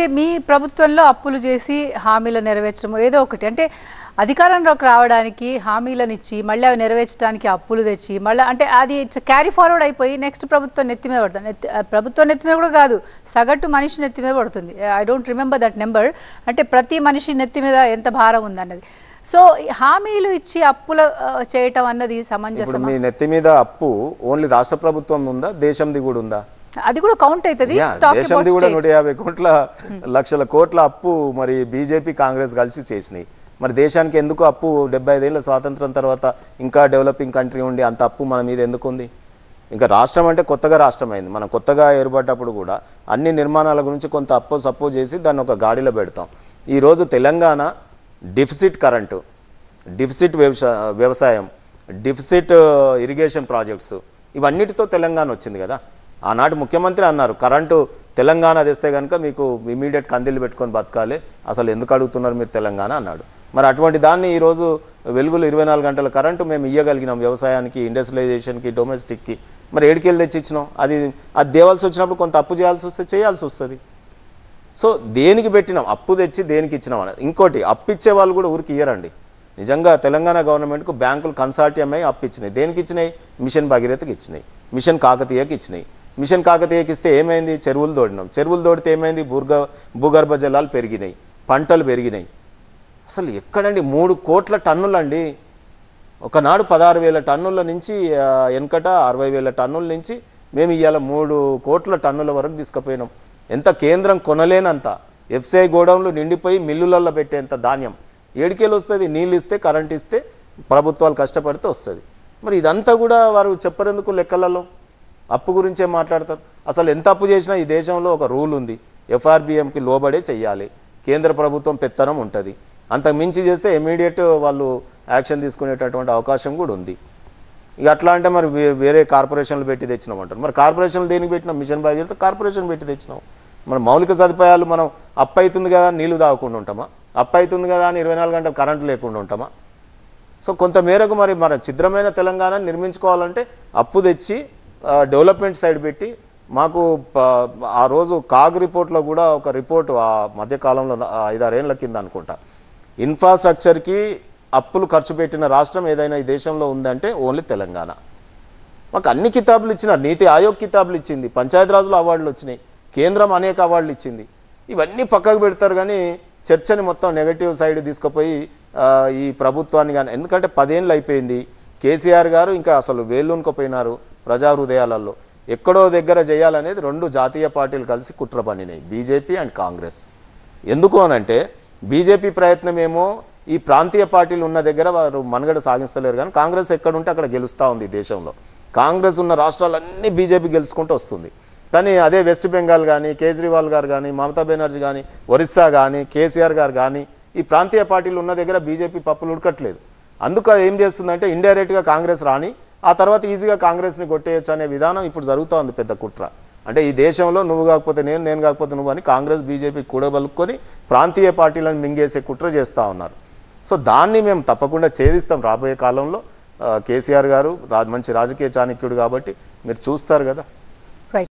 మీ ప్రభుత్వంలో అప్పులు చేసి హామీలు నెరవేర్చడం ఏదో ఒకటి అంటే అధికారంలోకి రావడానికి హామీలనిచ్చి మళ్ళీ అవి నెరవేర్చడానికి అప్పులు తెచ్చి మళ్ళీ అంటే అది క్యారీ ఫార్వర్డ్ అయిపోయి నెక్స్ట్ ప్రభుత్వం నెత్తి మీద పడుతుంది. ప్రభుత్వం నెత్తి మీద కూడా కాదు, సగటు మనిషి నెత్తి మీద పడుతుంది. I don't remember that number. అంటే ప్రతి మనిషి నెత్తి మీద ఎంత భారం ఉందన్నది. సో హామీలు ఇచ్చి అప్పుల చేయటం అన్నది సమంజసం. మీ నెత్తి మీద అప్పు ఓన్లీ రాష్ట్ర ప్రభుత్వం ఉందా, దేశంది కూడా ఉందా? అది కూడా కౌంట్ అవుతుంది. దేశంది కూడా 150 లక్షల కోట్ల అప్పు మరి బీజేపీ కాంగ్రెస్ కలిసి చేసినాయి. మరి దేశానికి ఎందుకు అప్పు? 75 ఏళ్ళ స్వాతంత్రం తర్వాత ఇంకా డెవలపింగ్ కంట్రీ ఉండి అంత అప్పు మన మీద ఎందుకు ఉంది? ఇంకా రాష్ట్రం అంటే కొత్తగా రాష్ట్రం అయింది. మనం కొత్తగా ఏర్పడ్డప్పుడు కూడా అన్ని నిర్మాణాల గురించి కొంత అప్పు సప్పు చేసి దాన్ని ఒక గాడిలో పెడతాం. ఈరోజు తెలంగాణ డిఫిసిట్ కరెంటు, డిఫిసిట్ వ్యవసాయం, డిఫిసిట్ ఇరిగేషన్ ప్రాజెక్ట్స్, ఇవన్నిటితో తెలంగాణ వచ్చింది కదా. ఆనాటి ముఖ్యమంత్రి అన్నారు, కరెంటు తెలంగాణ తెస్తే కనుక మీకు ఇమీడియట్ కందిలు పెట్టుకొని బతకాలి, అసలు ఎందుకు అడుగుతున్నారు మీరు తెలంగాణ అన్నాడు. మరి అటువంటి దాన్ని ఈరోజు వెలుగులు 24 గంటల కరెంటు మేము ఇవ్వగలిగినాం వ్యవసాయానికి, ఇండస్ట్రియలైజేషన్కి, డొమెస్టిక్కి. మరి ఏడికెళ్ళి తెచ్చి ఇచ్చినాం. అది దేవాల్సి వచ్చినప్పుడు కొంత అప్పు చేయాల్సి వస్తుంది. సో దేనికి పెట్టినాం? అప్పు తెచ్చి దేనికి ఇచ్చినాం అనేది. ఇంకోటి, అప్పు ఇచ్చే వాళ్ళు కూడా ఊరికి ఇయ్యరండి. నిజంగా తెలంగాణ గవర్నమెంట్కు బ్యాంకులు కన్సార్టియం అయి అప్పు ఇచ్చినాయి. దేనికి ఇచ్చినాయి? మిషన్ భగీరథకి ఇచ్చినాయి, మిషన్ కాకతీయకి ఇచ్చినాయి. మిషన్ కాకతీయకి ఇస్తే ఏమైంది? చెరువులు తోడినాం. చెరువులు తోడితే ఏమైంది? భూగర్భ జలాలు పెరిగినాయి, పంటలు పెరిగినాయి. అసలు ఎక్కడండి 3 కోట్ల టన్నులు అండి. ఒకనాడు 16,000 టన్నుల నుంచి వెనకట 60,000 టన్నుల నుంచి మేము ఇవాళ 3 కోట్ల టన్నుల వరకు తీసుకుపోయినాం. ఎంత కేంద్రం కొనలేనంత ఎఫ్సిఐ గోడౌన్లు నిండిపోయి మిల్లులలో పెట్టేంత ధాన్యం ఏడికేలు వస్తుంది? నీళ్ళు ఇస్తే, కరెంట్ ఇస్తే, ప్రభుత్వాలు కష్టపడితే వస్తుంది. మరి ఇదంతా కూడా వారు చెప్పరెందుకు? లెక్కలలో అప్పు గురించే మాట్లాడతారు. అసలు ఎంత అప్పు చేసినా ఈ దేశంలో ఒక రూల్ ఉంది, ఎఫ్ఆర్బిఎంకి లోబడే చెయ్యాలి, కేంద్ర ప్రభుత్వం పెత్తనం ఉంటుంది. అంతకు మించి చేస్తే ఇమీడియట్ వాళ్ళు యాక్షన్ తీసుకునేటటువంటి అవకాశం కూడా ఉంది. ఇక అట్లా అంటే మరి వేరే కార్పొరేషన్లు పెట్టి తెచ్చినాం అంటారు. మరి కార్పొరేషన్లు దేనికి పెట్టినాం? మిషన్ భగీరథ కార్పొరేషన్ పెట్టి తెచ్చినాం. మన మౌలిక సదుపాయాలు మనం అప్పు అవుతుంది కదా నీళ్లు తాగకుండా ఉంటామా? అప్పు అవుతుంది కదా అని 24 గంటలు కరెంటు లేకుండా ఉంటామా? సో కొంత మేరకు మరి మన ఛిద్రమైన తెలంగాణను నిర్మించుకోవాలంటే అప్పు తెచ్చి డెవలప్మెంట్ సైడ్ పెట్టి, మాకు ఆ రోజు కాగ్ రిపోర్ట్లో కూడా ఒక రిపోర్టు ఆ మధ్యకాలంలో 5-6 ఏళ్ళ కింద అనుకుంటా, ఇన్ఫ్రాస్ట్రక్చర్కి అప్పులు ఖర్చు పెట్టిన రాష్ట్రం ఏదైనా ఈ దేశంలో ఉందంటే ఓన్లీ తెలంగాణ. మాకు అన్ని కితాబులు ఇచ్చినారు. నీతి ఆయోగ్ కితాబులు ఇచ్చింది, పంచాయతీరాజ్లో అవార్డులు వచ్చినాయి, కేంద్రం అనేక అవార్డులు ఇచ్చింది. ఇవన్నీ పక్కకు పెడతారు కానీ చర్చని మొత్తం నెగటివ్ సైడ్ తీసుకుపోయి ఈ ప్రభుత్వాన్ని కానీ, ఎందుకంటే 10 ఏళ్ళు అయిపోయింది. కేసీఆర్ గారు ఇంకా అసలు వేళ్ళూనుకోపోయినారు ప్రజా హృదయాలలో. ఎక్కడో దగ్గర చేయాలనేది 2 జాతీయ పార్టీలు కలిసి కుట్ర పన్నినాయి, బీజేపీ అండ్ కాంగ్రెస్. ఎందుకు అనంటే బీజేపీ ప్రయత్నం ఏమో ఈ ప్రాంతీయ పార్టీలు ఉన్న దగ్గర వారు మనుగడ సాగిస్తలేరు, కానీ కాంగ్రెస్ ఎక్కడుంటే అక్కడ గెలుస్తూ ఉంది దేశంలో. కాంగ్రెస్ ఉన్న రాష్ట్రాలన్నీ బీజేపీ గెలుచుకుంటూ వస్తుంది. కానీ అదే వెస్ట్ బెంగాల్ కానీ, కేజ్రీవాల్ గారు కానీ, మమతా బెనర్జీ కానీ, ఒరిస్సా కానీ, కేసీఆర్ గారు కానీ, ఈ ప్రాంతీయ పార్టీలు ఉన్న దగ్గర బీజేపీ పప్పులు ఉడకట్లేదు. అందుకు ఏం చేస్తుందంటే ఇండైరెక్ట్గా కాంగ్రెస్ రాని, ఆ తర్వాత ఈజీగా కాంగ్రెస్ని కొట్టేయచ్చు అనే విధానం ఇప్పుడు జరుగుతూ ఉంది. పెద్ద కుట్ర. అంటే ఈ దేశంలో నువ్వు కాకపోతే నేను కాకపోతే నువ్వు అని కాంగ్రెస్ బీజేపీ కూడబలుక్కొని ప్రాంతీయ పార్టీలను మింగేసే కుట్ర చేస్తూ ఉన్నారు. సో దాన్ని మేము తప్పకుండా ఛేదిస్తాం రాబోయే కాలంలో. కేసీఆర్ గారు మంచి రాజకీయ చాణక్యుడు కాబట్టి మీరు చూస్తారు కదా.